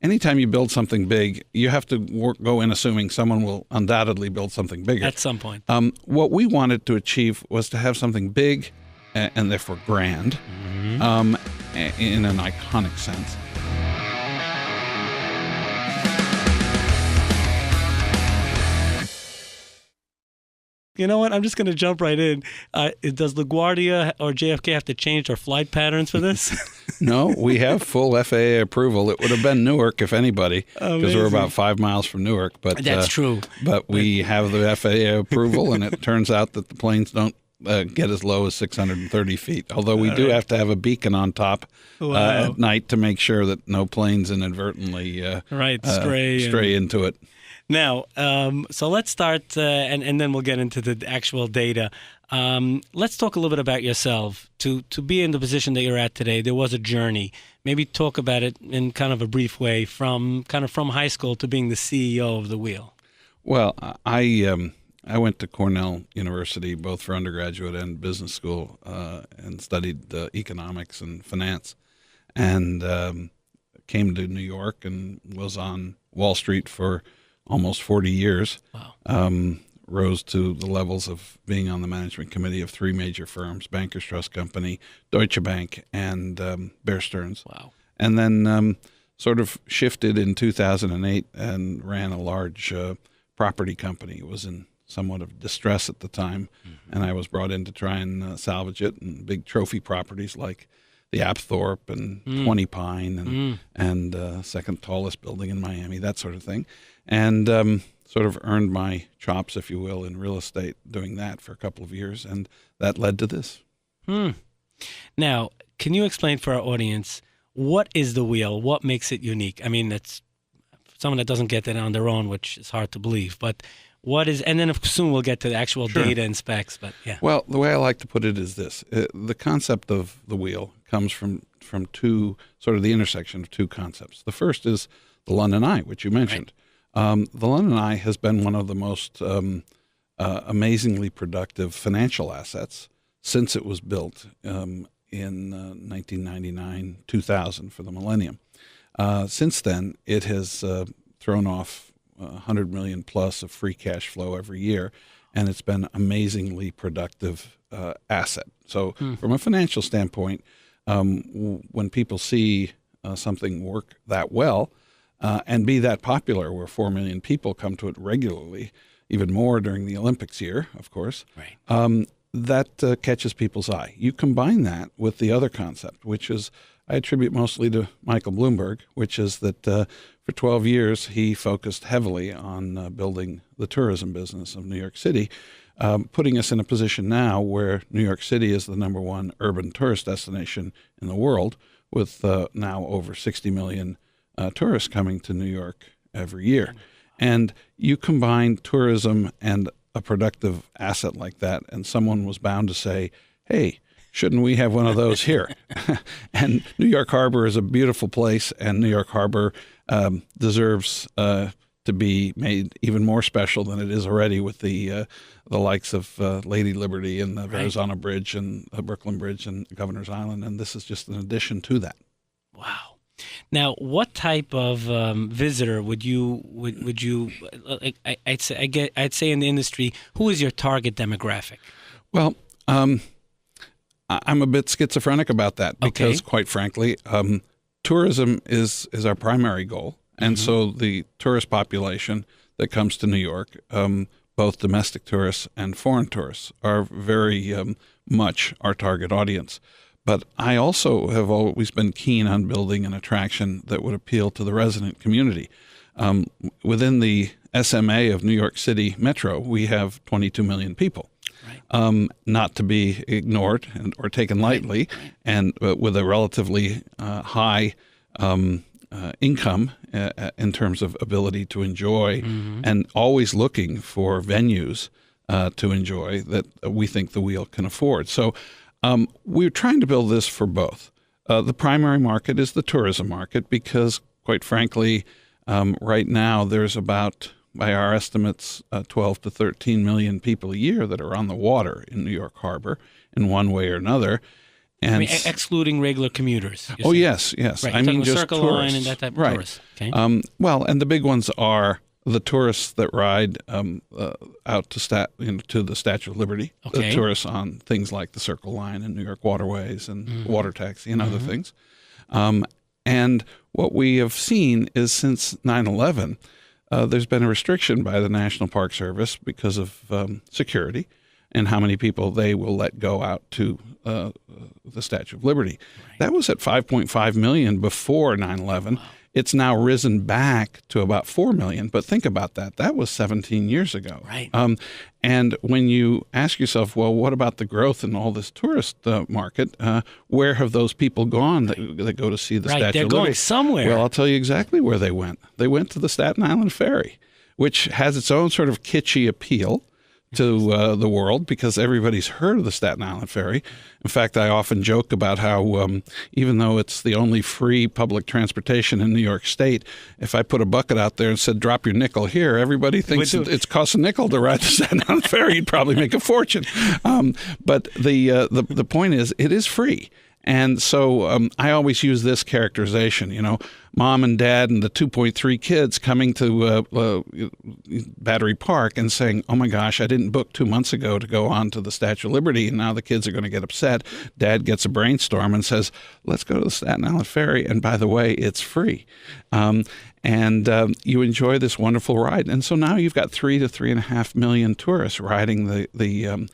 anytime you build something big, you have to go in assuming someone will undoubtedly build something bigger. At some point. What we wanted to achieve was to have something big and therefore grand in an iconic sense. You know what? I'm just going to jump right in. Does LaGuardia or JFK have to change their flight patterns for this? No, we have full FAA approval. It would have been Newark, if anybody, because we're about 5 miles from Newark. But that's true. But we have the FAA approval, and it turns out that the planes don't get as low as 630 feet, although we do have to have a beacon on top at night to make sure that no planes inadvertently stray into it. Now, so let's start, and then we'll get into the actual data. Let's talk a little bit about yourself. To be in the position that you're at today, there was a journey. Maybe talk about it in kind of a brief way from high school to being the CEO of the Wheel. Well, I went to Cornell University, both for undergraduate and business school, and studied economics and finance, and came to New York and was on Wall Street for almost 40 years. Wow. Rose to the levels of being on the management committee of 3 major firms, Bankers Trust Company, Deutsche Bank, and Bear Stearns. Wow. And then sort of shifted in 2008 and ran a large property company. It was in somewhat of distress at the time, and I was brought in to try and salvage it, and big trophy properties like the Apthorpe and 20 Pine and second tallest building in Miami, that sort of thing. And sort of earned my chops, if you will, in real estate doing that for a couple of years, and that led to this. Now, can you explain for our audience, what is the Wheel? What makes it unique? I mean, it's someone that doesn't get that on their own, which is hard to believe, but what is, and then soon we'll get to the actual data and specs, but yeah. Well, the way I like to put it is this. The concept of the Wheel comes from two, sort of the intersection of two concepts. The first is the London Eye, which you mentioned. Right. The London Eye has been one of the most amazingly productive financial assets since it was built in 1999, 2000 for the millennium. Since then, it has thrown off 100 million plus of free cash flow every year, and it's been amazingly productive asset. So from a financial standpoint, when people see something work that well and be that popular, where 4 million people come to it regularly, even more during the Olympics year, of course, right. That catches people's eye. You combine that with the other concept, which is, I attribute mostly to Michael Bloomberg, which is that for 12 years he focused heavily on building the tourism business of New York City, putting us in a position now where New York City is the #1 urban tourist destination in the world, with now over 60 million tourists coming to New York every year. And you combine tourism and a productive asset like that, and someone was bound to say, hey, shouldn't we have one of those here? And New York Harbor is a beautiful place, and New York Harbor deserves to be made even more special than it is already, with the likes of Lady Liberty and the Verrazano Bridge and the Brooklyn Bridge and Governor's Island, and this is just an addition to that. Wow. Now, what type of visitor would you I'd say in the industry, who is your target demographic? Well, I'm a bit schizophrenic about that because, quite frankly, tourism is our primary goal. And so the tourist population that comes to New York, both domestic tourists and foreign tourists, are very much our target audience. But I also have always been keen on building an attraction that would appeal to the resident community. Within the SMA of New York City Metro, we have 22 million people. Right. Not to be ignored or taken lightly, and with a relatively high income in terms of ability to enjoy, and always looking for venues to enjoy that we think the Wheel can afford. So we're trying to build this for both. The primary market is the tourism market because, quite frankly, right now there's about, by our estimates, 12 to 13 million people a year that are on the water in New York Harbor in one way or another. And I mean, excluding regular commuters. Oh, saying. yes. Right. I mean, just Circle tourists. Line and that type of right. tourists. Okay. Well, and the big ones are the tourists that ride out to to the Statue of Liberty. Okay. The tourists on things like the Circle Line and New York Waterways and water taxi and other things. And what we have seen is since 9/11, there's been a restriction by the National Park Service because of security and how many people they will let go out to the Statue of Liberty. Right. That was at 5.5 million before 9/11. Wow. It's now risen back to about 4 million. But think about that. That was 17 years ago. Right. And when you ask yourself, well, what about the growth in all this tourist market? Where have those people gone that go to see the Statue of Liberty? They're going somewhere. Well, I'll tell you exactly where they went. They went to the Staten Island Ferry, which has its own sort of kitschy appeal to the world because everybody's heard of the Staten Island Ferry. In fact, I often joke about how even though it's the only free public transportation in New York State, if I put a bucket out there and said, drop your nickel here, everybody thinks it's costs a nickel to ride the Staten Island Ferry. You'd probably make a fortune. But the point is, it is free. And so I always use this characterization, mom and dad and the 2.3 kids coming to Battery Park and saying, oh my gosh, I didn't book 2 months ago to go on to the Statue of Liberty, and now the kids are going to get upset. Dad gets a brainstorm and says, let's go to the Staten Island Ferry, and by the way, it's free. And you enjoy this wonderful ride. And so now you've got 3 to 3.5 million tourists riding the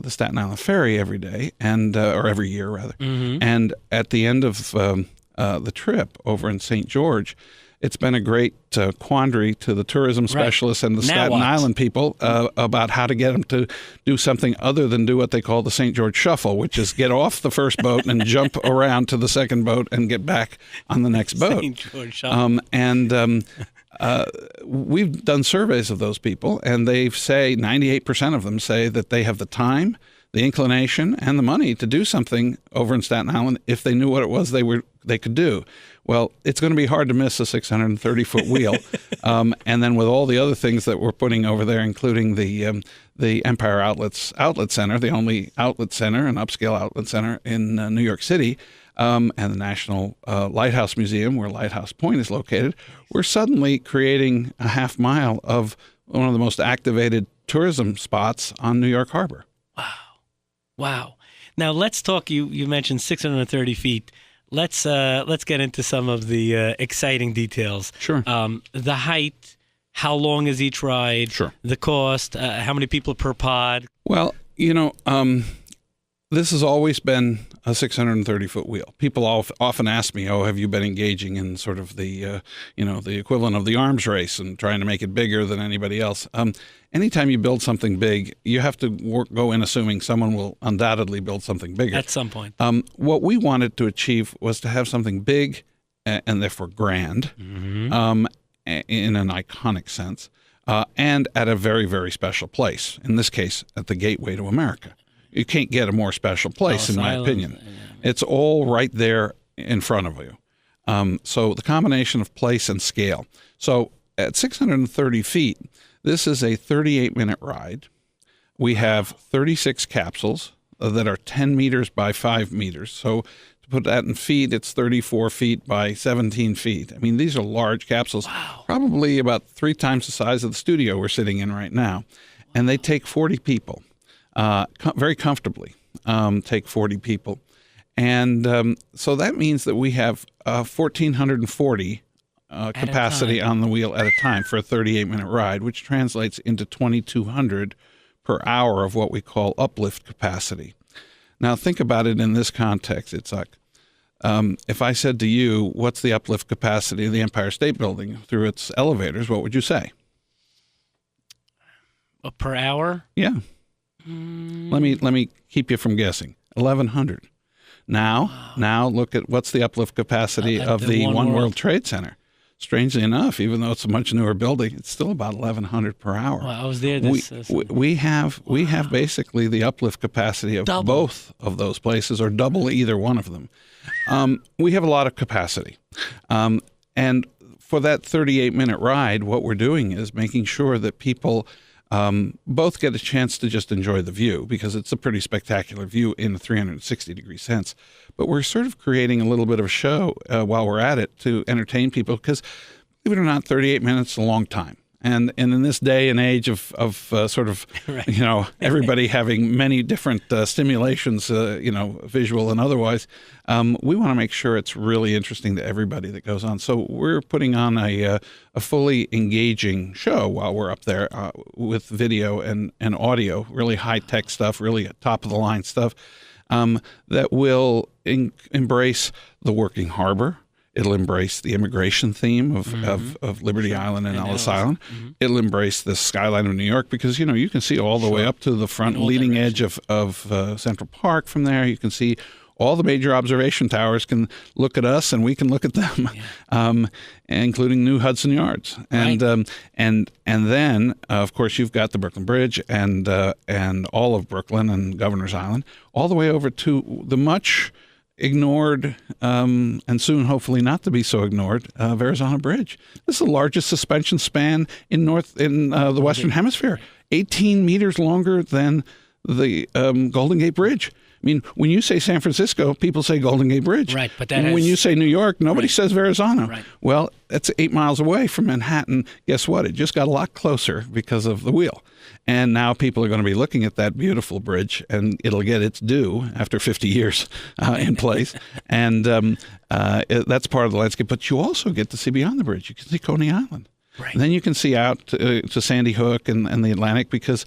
Staten Island Ferry every day, or every year rather. Mm-hmm. And at the end of the trip over in St. George, it's been a great quandary to the tourism specialists and the Staten Island people about how to get them to do something other than do what they call the St. George Shuffle, which is get off the first boat and jump around to the second boat and get back on the next boat. St. George Shuffle. We've done surveys of those people, and they say 98% of them say that they have the time, the inclination, and the money to do something over in Staten Island if they knew what it was they could do. Well, it's going to be hard to miss a 630-foot wheel, and then with all the other things that we're putting over there, including the Empire Outlet Center, the only outlet center, an upscale outlet center in New York City. And the National Lighthouse Museum, where Lighthouse Point is located, we're suddenly creating a half mile of one of the most activated tourism spots on New York Harbor. Wow. Now let's talk. You mentioned 630 feet. Let's get into some of the exciting details. Sure. The height. How long is each ride? Sure. The cost. How many people per pod? Well, this has always been a 630-foot wheel. People often ask me, "Oh, have you been engaging in sort of the equivalent of the arms race and trying to make it bigger than anybody else?" Anytime you build something big, you have to go in assuming someone will undoubtedly build something bigger at some point. What we wanted to achieve was to have something big and therefore grand, in an iconic sense, and at a very, very special place. In this case, at the gateway to America. You can't get a more special place, in my opinion. It's all right there in front of you. So the combination of place and scale. So at 630 feet, this is a 38-minute ride. We have 36 capsules that are 10 meters by 5 meters. So to put that in feet, it's 34 feet by 17 feet. I mean, these are large capsules, probably about 3 times the size of the studio we're sitting in right now. And they take 40 people. Very comfortably take 40 people. And so that means that we have 1,440 capacity on the wheel at a time for a 38-minute ride, which translates into 2,200 per hour of what we call uplift capacity. Now, think about it in this context. It's like if I said to you, what's the uplift capacity of the Empire State Building through its elevators, what would you say? Per hour? Yeah. Let me keep you from guessing. 1,100. Now look at what's the uplift capacity of the One World Trade Center. Strangely enough, even though it's a much newer building, it's still about 1,100 per hour. Well, I was there. We have basically the uplift capacity of both of those places, or double either one of them. We have a lot of capacity, and for that 38-minute ride, what we're doing is making sure that people both get a chance to just enjoy the view because it's a pretty spectacular view in a 360-degree sense. But we're sort of creating a little bit of a show while we're at it to entertain people because, believe it or not, 38 minutes is a long time. And in this day and age of sort of, Right. everybody having many different stimulations, visual and otherwise, we want to make sure it's really interesting to everybody that goes on. So we're putting on a fully engaging show while we're up there with video and audio, really high-tech stuff, really top-of-the-line stuff that will embrace the working harbor. It'll embrace the immigration theme of Liberty Island and Ellis Island. Mm-hmm. It'll embrace the skyline of New York because, you can see all the way up to the front leading edge of Central Park from there. You can see all the major observation towers can look at us and we can look at them, including New Hudson Yards. And Right. And then, of course, you've got the Brooklyn Bridge and all of Brooklyn and Governor's Island, all the way over to the much ignored, and soon hopefully not to be so ignored, Verrazano Bridge. This is the largest suspension span in the Western Hemisphere, 18 meters longer than the Golden Gate Bridge. I mean, when you say San Francisco, people say Golden Gate Bridge. Right, but when you say New York, nobody says Verrazano. Right. Well, that's 8 miles away from Manhattan. Guess what? It just got a lot closer because of the wheel. And now people are going to be looking at that beautiful bridge, and it'll get its due after 50 years in place. And that's part of the landscape. But you also get to see beyond the bridge. You can see Coney Island. Right. And then you can see out to Sandy Hook and the Atlantic because,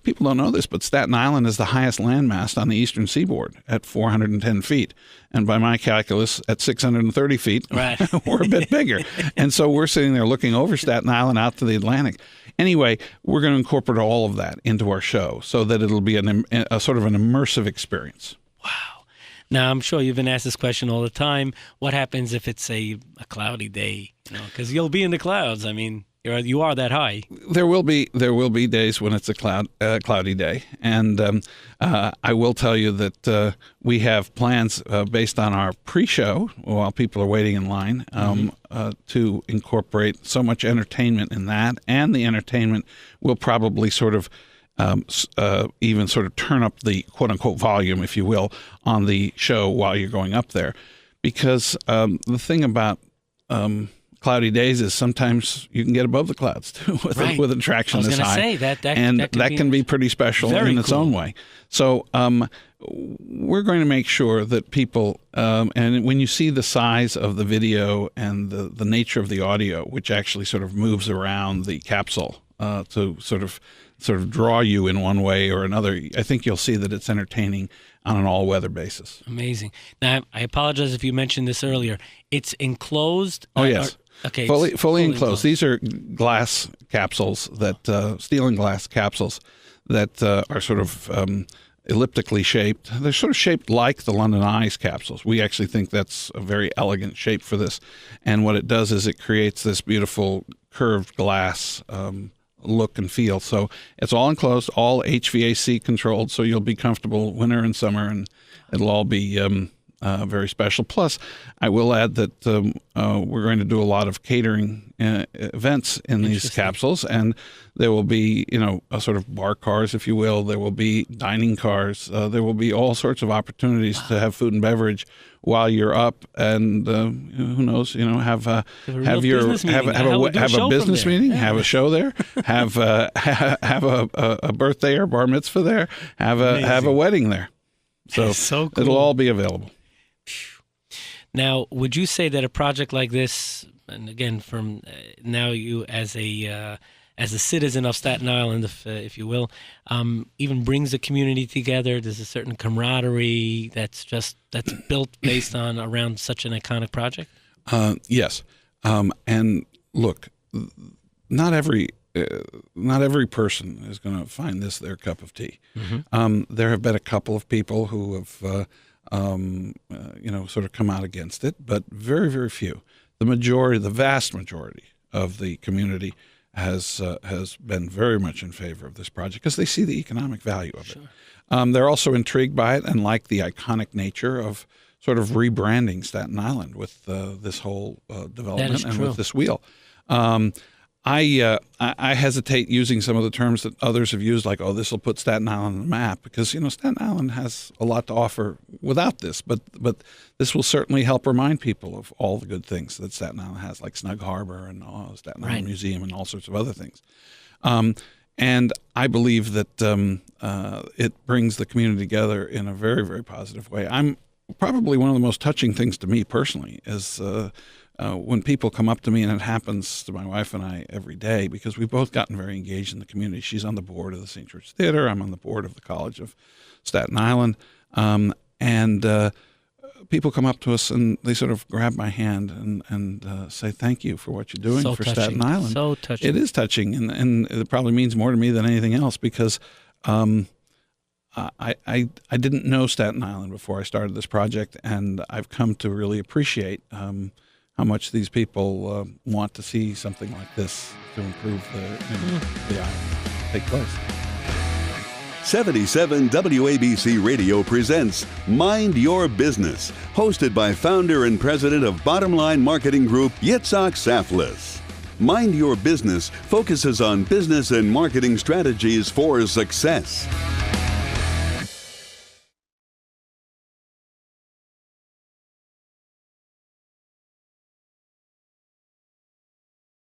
people don't know this, but Staten Island is the highest landmass on the eastern seaboard at 410 feet. And by my calculus, at 630 feet, right. we're a bit bigger. And so we're sitting there looking over Staten Island out to the Atlantic. Anyway, we're going to incorporate all of that into our show so that it'll be a sort of an immersive experience. Wow. Now, I'm sure you've been asked this question all the time. What happens if it's a cloudy day? Because you'll be in the clouds. I mean, you are that high. There will be days when it's a cloudy day, and I will tell you that we have plans based on our pre-show while people are waiting in line to incorporate so much entertainment in that, and the entertainment will probably sort of even sort of turn up the quote-unquote volume, if you will, on the show while you're going up there. Because the thing about cloudy days is sometimes you can get above the clouds too with attraction this high. I was going to say that can be pretty special in its own way. So we're going to make sure that people, and when you see the size of the video and the nature of the audio, which actually sort of moves around the capsule to sort of draw you in one way or another, I think you'll see that it's entertaining on an all-weather basis. Amazing. Now, I apologize if you mentioned this earlier. It's enclosed? Oh, yes. Okay. Fully enclosed. These are glass capsules steel and glass capsules that are sort of elliptically shaped. They're sort of shaped like the London Eyes capsules. We actually think that's a very elegant shape for this. And what it does is it creates this beautiful curved glass look and feel. So it's all enclosed, all HVAC controlled, so you'll be comfortable winter and summer, and it'll all be very special. Plus, I will add that we're going to do a lot of catering events in these capsules, and there will be, a sort of bar cars, if you will. There will be dining cars. There will be all sorts of opportunities to have food and beverage while you're up, and who knows, have a business meeting, have a show there, have a birthday or bar mitzvah there, have a wedding there. So cool. It'll all be available. Now, would you say that a project like this, and again, from now you as a citizen of Staten Island, if you will, even brings the community together? There's a certain camaraderie that's built based on around such an iconic project. Yes, and look, not every person is going to find this their cup of tea. Mm-hmm. There have been a couple of people who have sort of come out against it, but very, very few. The vast majority of the community has been very much in favor of this project because they see the economic value of it. They're also intrigued by it and like the iconic nature of sort of rebranding Staten Island with this whole development and with this wheel. I hesitate using some of the terms that others have used, like, oh, this will put Staten Island on the map, because, Staten Island has a lot to offer without this, but this will certainly help remind people of all the good things that Staten Island has, like Snug Harbor and Staten Island Museum and all sorts of other things. And I believe that it brings the community together in a very, very positive way. I'm probably one of the most touching things to me personally is when people come up to me, and it happens to my wife and I every day, because we've both gotten very engaged in the community. She's on the board of the St. George Theater. I'm on the board of the College of Staten Island. And people come up to us and they sort of grab my hand and say, thank you for what you're doing for Staten Island. So touching. It is touching, and it probably means more to me than anything else, because I didn't know Staten Island before I started this project, and I've come to really appreciate how much these people want to see something like this to improve the island take place. 77 WABC Radio presents Mind Your Business, hosted by founder and president of Bottom Line Marketing Group, Yitzchok Saftlas. Mind Your Business focuses on business and marketing strategies for success.